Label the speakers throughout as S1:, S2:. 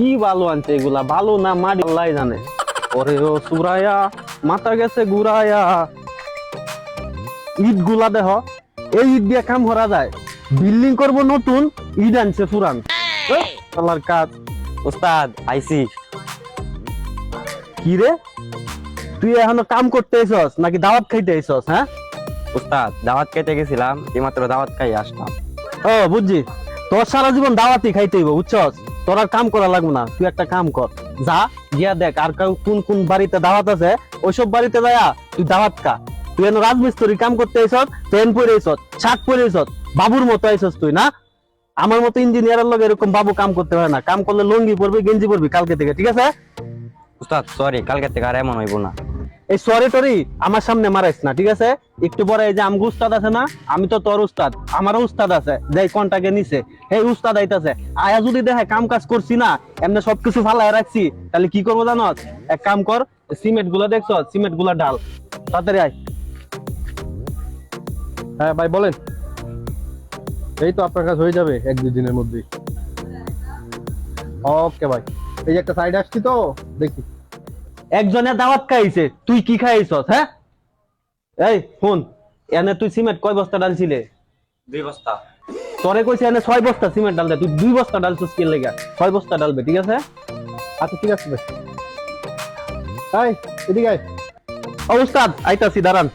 S1: কি বালু আনছে এগুলা, বালু না মাটি আল্লাহ জানে। ওরে ও সুরায়া মাথা গেছে ঘুরায়া। ইট গুলা দেহ, এই ইট দিয়ে কাম করা যায়? বিল্ডিং করব নতুন, ইট আনছে পুরান। আল্লাহর কাজ।
S2: উস্তাদ আইসি।
S1: কি রে, তুই এখনো কাম করতে আইছস নাকি দাওয়াত খাইতে আইছস? হ্যাঁ
S2: উস্তাদ দাওয়াত খাইতে গেছিলাম, এইমাত্র দাওয়াত খাই আসলাম।
S1: ও বুঝছি, তোর সারা জীবন দাওয়াতই খাইতে হইব, বুঝছস? তোর আর কাম করা লাগবে না, তুই একটা কাম কর, যা গিয়া দেখ আর কোন কোন বাড়িতে দাওয়াত আছে, ওইসব বাড়িতে যায়া তুই দাওয়াত খা। তুই এনে রাজমিস্ত্রি কাম করতে আইছস, প্যান্ট পরে আইছস, শার্ট পরে আইছস, বাবুর মতো আইছস তুই না? আমার মতো ইঞ্জিনিয়ারের লগে এরকম বাবু কাম করতে হয় না। কাম করলে লুঙ্গি পরবি, গেঞ্জি পরবি কালকে থেকে, ঠিক আছে?
S2: উস্তাদ সরি, কালকে থেকে আর এমন হইব না।
S1: এই সরি টরি আমার সামনে মারাইস না, ঠিক আছে? একটু পরে এই যে আমগো উস্তাদ আছে না, আমি তো তোর উস্তাদ, আমারও উস্তাদ আছে, যে কন্টাকে নিছে এই উস্তাদ আইতাছে। আয়া যদি দেখে কাম কাজ করছি না, এমনি সবকিছু ফালায় রাখছি, তাহলে কি করবো জানস? এক কাম কর, সিমেন্ট গুলা দেখছ, সিমেন্ট গুলা ঢাল, তাড়াতাড়ি আয়।
S3: হ্যাঁ ভাই বলেন। এই তো আপনার কাছে হয়ে যাবে 1-2 দিনের মধ্যেই। ওকে ভাই, এই যে একটা সাইড আসছি তো দেখি।
S1: একজনের দাওয়াত খাইছে, তুই কি খাইছস? হ্যাঁ এই ফোন, এনে তুই সিমেন্ট কয় বস্তা ডালছিলে?
S2: 2 বস্তা।
S1: তোরে কইছে এনে 6 বস্তা সিমেন্ট ডালতে, তুই 2 বস্তা ডালছিস কি লেগা? 6 বস্তা ডালবে, ঠিক আছে?
S3: আচ্ছা ঠিক আছে ভাই। এই এদিকে আয়।
S1: ও উস্তাদ আইতাছি, দাঁড়ান।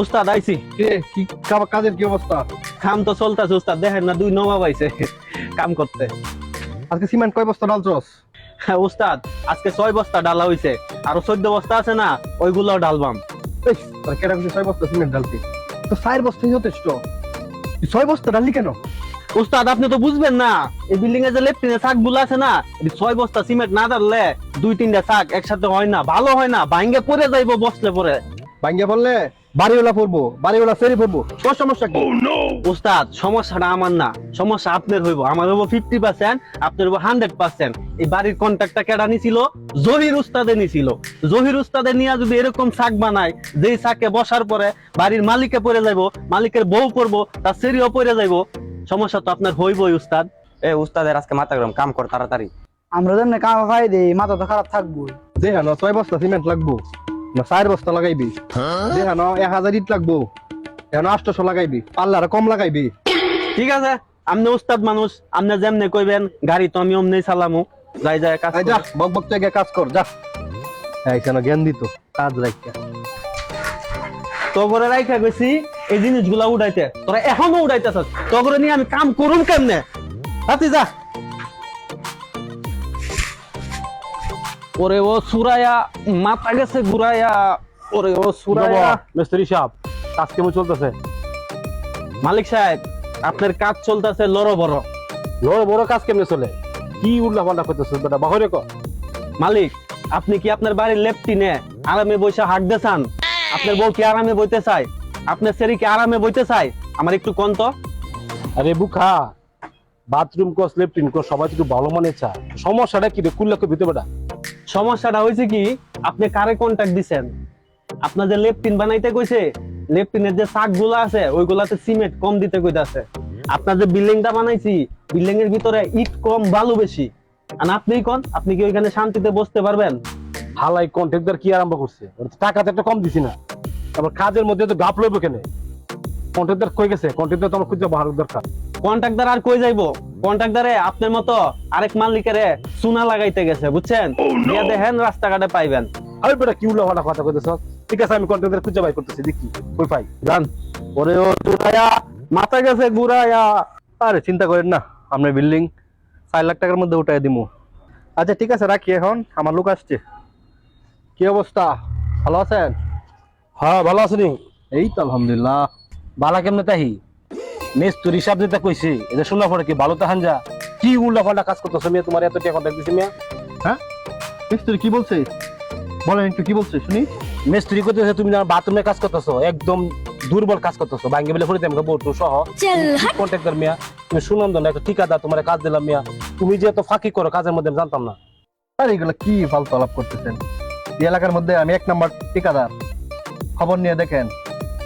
S1: উস্তাদ আইছি।
S3: কি কাজের কি অবস্থা?
S1: কাম তো চলতেছে উস্তাদ, দেখেন না 2 নবাব আইছে কাম করতে।
S3: আজকে সিমেন্ট কয় বস্তা ডালছস?
S1: হ্যাঁ উস্তাদ, আজকে 6 বস্তা ডালা হইছে, আরো 14 বস্তা আছে না, ওইগুলোও ডালবাম।
S3: এই তোর কেডা কইছে 6 বস্তা সিমেন্ট ডালতে? তো 4 বস্তাই যথেষ্ট। তুই 6 বস্তা ডাললি কেন?
S1: উস্তাদ আপনি তো বুঝবেন না, এই বিল্ডিং এর যে লেফটিনে শাক গুলো আছে না, 6 বস্তা সিমেন্ট না ডাললে 2-3টা শাক একসাথে হয় না, ভালো হয় না, ভাঙ্গে পড়ে যাইবো বসলে পরে।
S3: ভাঙ্গিয়া বললে বাড়িওয়ালা পড়বো, বাড়িওয়ালা সেরি পড়বো, তোর সমস্যা কি?
S1: উস্তাদ সমস্যাটা আমার না, সমস্যা আপনার হইব। আমার হইব 50%, আপনার হইব 100%। এই বাড়ির কন্ট্রাক্টটা কেডা নিছিল? জহির উস্তাদে নিছিল। জহির উস্তাদে নিয়ে যদি এরকম শাক বানায়, যেই শাকে বসার পরে বাড়ির মালিকে পড়ে যাইবো, মালিকের বউ পড়বো, তার সেরিও পড়ে যাইবো, সমস্যা তো আপনার হইবই উস্তাদ।
S2: এ উস্তাদের আজকে মাথা গরম, কাম কর তাড়াতাড়ি।
S4: আমরা যেমনি কাম খাই দিই, মাথা তো খারাপ থাকবো।
S3: দেখানো 6 বস্তা সিমেন্ট লাগবো না 4 বস্তা লাগাইবি? দেখানো 1000 ইট লাগবো, এখন 800 লাগাইবি, পারলে আর কম লাগাইবি।
S1: ঠিক আছে, আপনি উস্তাদ মানুষ, আপনি যেমনে কইবেন গাড়ি তো আমি অমনি চালামু। যাই যাই কাজ
S3: এই যা বক বক জায়গায় কাজ কর যা। এই কেন জ্ঞান দিত কাজ রাখা।
S1: তো করে রাইখা গেছি এই জিনিসগুলা উড়াইতে, তোরা এখনো উড়াইতেছস, তো করে নিয়ে আমি কাম করুম কেমনে? হাতি যা। ওরে ও সুরায়া মাথা গেছে ঘুরায়া। ওরে ও সুরায়া।
S3: মিস্ত্রি সাহেব কাজ কেমন চলতেছে?
S1: মালিক সাহেব আপনার কাজ চলতেছে লড়ো বড়।
S3: বড় কাজ কেমনে চলে? কি উল্লা পাল্টা করতেছে বেটা, বাহরে কো।
S1: মালিক আপনি কি আপনার বাড়ির লেফটিনে আরামে বসে হাঁটতে চান? আপনার বউ কি আরামে বইতে চায়? আপনার ছেলে কি আরামে বইতে চায়? আমার একটু কোন তো।
S3: আরে বুখা, বাথরুম কো লেফটিন কো সবাই একটু ভালো মানে চায়, সমস্যাটা কি রে কুল্লা কো ভিতরে বেটা?
S1: সমস্যাটা হয়েছে কি, আপনি কারে কন্টাক্ট দিছেন? আপনার যে লেফটিন বানাইতে কইছে, লেফটিনের যে শাক গুলা আছে ওইগুলাতে সিমেন্ট কম দিতে কইতাছে। আপনার যে বিল্ডিংটা বানাইছি, বিল্ডিং এর ভিতরে ইট কম বালু বেশি। আর আপনিই কোন, আপনি কি ওইখানে শান্তিতে বসতে পারবেন?
S3: হালাই কন্ট্রাক্টর কি আরম্ভ করছে? টাকা তো একটা কম দিছি না, তারপর কাজের মধ্যে তো গাপ লইব কেন? কন্ট্রাক্টর কই গেছে? কন্ট্রাক্টর তো আমার খুঁজে বাহার দরকার।
S1: কন্ট্রাক্টর আর কই যাইবো? কন্ট্রাক্টরে আপনার মতো আরেক মালিকের চুনা লাগাইতে গেছে, বুঝছেন? গিয়া দেখেন রাস্তাঘাটে পাইবেন।
S3: আরে বেটা কি উল্লা পাল্টা কথা কইতেছ? ঠিক আছে আমি কন্ট্রাক্টর খুঁজে বাই করতেছি, দেখি কই পাই।
S1: জান ওরে ও তুরায়া মাথা গেছে ঘুরায়া।
S3: আরে চিন্তা করেন না, আমরা বিল্ডিং 4 লাখ টাকার মধ্যে উঠাই দিমু। আচ্ছা ঠিক আছে রাখি, এখন আমার লোক আসছে। কি অবস্থা, ভালো আছেন?
S5: হ্যাঁ ভালো আছেনি।
S3: এই তো আলহামদুলিল্লাহ।
S5: বালা কেমনে তাহি মেস্তুরি হিসাব দিতে কইছি, এটা শোনা পড়ে কি ভালো তাহান যা কি উল্টা পাল্টা কাজ করতেছো মিয়া? তোমার এত টাকা কন্ট্রাক্ট দিছি মিয়া।
S3: হ্যাঁ মিস্ত্রি কি বলছে বলেন একটু, কি বলছে শুনি।
S5: মেস্তুরি করতেছে তুমি না বাথরুমে কাজ করতেছো, একদম দুর্বল কাজ করতেছো, ভাঙ্গে বেলে ফুরিতে আমাকে বলতো সহ কন্ট্রাক্টর মিয়া। তুমি শুনন্দ না, একটা ঠিকাদার তোমার কাজ দিলাম মিয়া, তুমি যে এত ফাঁকি করো কাজের মধ্যে আমি জানতাম না।
S3: আর এগুলো কি ফালতু আলাপ করতেছেন? এই এলাকার মধ্যে আমি 1 নাম্বার ঠিকাদার, খবর নিয়ে দেখেন।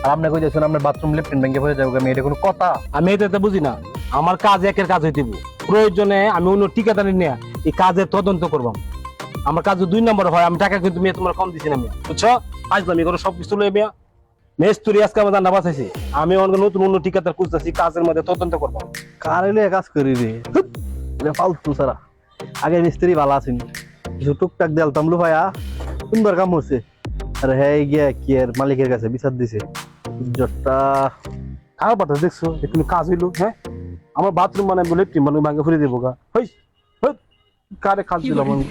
S3: আর আপনি কইতেছেন আপনার বাথরুম লেফটিন ভেঙে পড়ে যাবে, আমি এটা কোনো কথা?
S5: আমি এটা বুঝি না, আমার কাজ একের কাজ হইতে হইবো। প্রয়োজনে আমি অন্য ঠিকাদারি নিয়ে এই কাজের তদন্ত করবাম। আমার কাজ যদি 2 নম্বর হয়, আমি টাকা কিন্তু মেয়ে তোমার কম দিছি না মিয়া, বুঝছো? আইসলামি করে সবকিছু লই মিয়া। মেস্তুরি আজকে আমার জানা বাঁচাইছি, আমি অন্য ঠিকাদার খুঁজতেছি, কাজের মধ্যে তদন্ত করবো।
S3: কার এলে কাজ করি রে, ধুৎ, এটা ফালতু সারা। আগে মিস্ত্রি ভালো আছেন, কিছু টুকটাক দেলতাম লুফায়া, সুন্দর কাম হচ্ছে। আর হ্যাঁ গিয়া কি আর মালিকের কাছে বিচার দিছে, ইজ্জতটা।
S5: খারাপ কথা দেখছো, যে তুমি কাজ হইলো, হ্যাঁ? আমার বাথরুম মানে লেট্রিন মানে ভাঙে ফুলে দেবো গা, হই কারে কাজ দিলাম আমি।